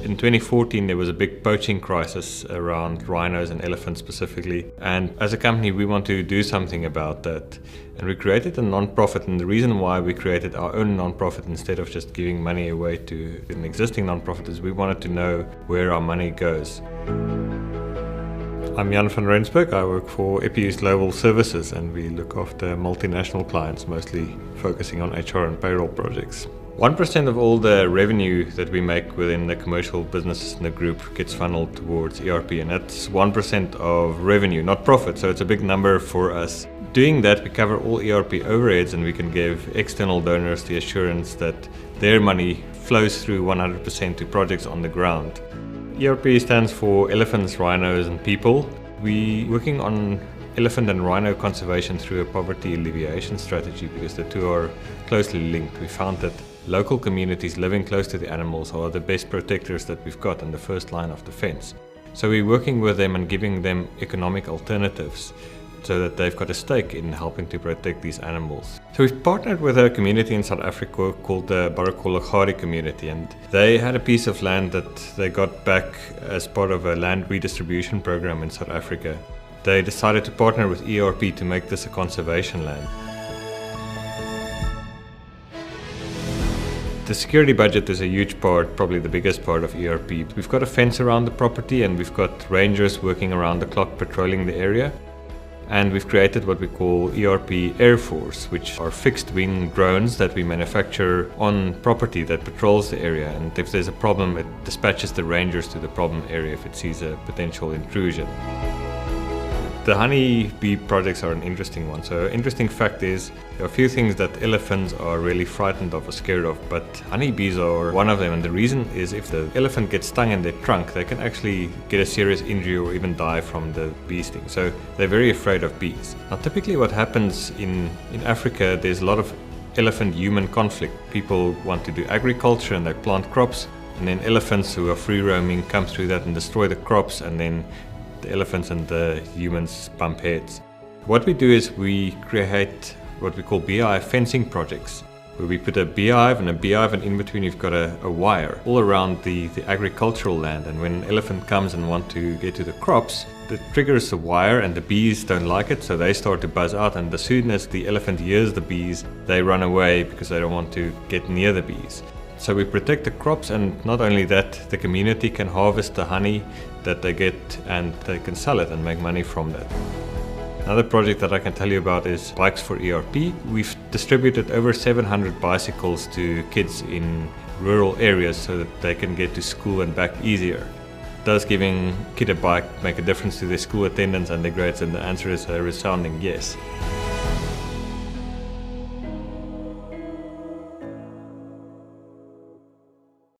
In 2014, there was a big poaching crisis around rhinos and elephants specifically. And as a company, we want to do something about that. And we created a non-profit. And the reason why we created our own non-profit instead of just giving money away to an existing non-profit is we wanted to know where our money goes. I'm Jan van Rensburg. I work for EPI-USE Global Services, and we look after multinational clients, mostly focusing on HR and payroll projects. 1% of all the revenue that we make within the commercial businesses in the group gets funneled towards ERP, and that's 1% of revenue, not profit, so it's a big number for us. Doing that, we cover all ERP overheads, and we can give external donors the assurance that their money flows through 100% to projects on the ground. ERP stands for Elephants, Rhinos and People. We're working on elephant and rhino conservation through a poverty alleviation strategy because the two are closely linked. We found that local communities living close to the animals are the best protectors that we've got and the first line of defense. So we're working with them and giving them economic alternatives so that they've got a stake in helping to protect these animals. So we've partnered with a community in South Africa called the Barrakologari community, and they had a piece of land that they got back as part of a land redistribution program in South Africa. They decided to partner with ERP to make this a conservation land. The security budget is a huge part, probably the biggest part of ERP. We've got a fence around the property and we've got rangers working around the clock patrolling the area. And we've created what we call ERP Air Force, which are fixed-wing drones that we manufacture on property that patrols the area. And if there's a problem, it dispatches the rangers to the problem area if it sees a potential intrusion. The honeybee projects are an interesting one. So, interesting fact is, there are a few things that elephants are really frightened of or scared of, but honeybees are one of them. And the reason is if the elephant gets stung in their trunk, they can actually get a serious injury or even die from the bee sting. So, they're very afraid of bees. Now, typically what happens in Africa, there's a lot of elephant-human conflict. People want to do agriculture and they plant crops, and then elephants who are free-roaming come through that and destroy the crops, and then the elephants and the humans bump heads. What we do is we create what we call beehive fencing projects, where we put a beehive and in between you've got a wire all around the agricultural land, and when an elephant comes and wants to get to the crops, it triggers the wire and the bees don't like it, so they start to buzz out, and as soon as the elephant hears the bees, they run away because they don't want to get near the bees. So we protect the crops, and not only that, the community can harvest the honey that they get and they can sell it and make money from that. Another project that I can tell you about is Bikes for ERP. We've distributed over 700 bicycles to kids in rural areas so that they can get to school and back easier. Does giving a kid a bike make a difference to their school attendance and their grades? And the answer is a resounding yes.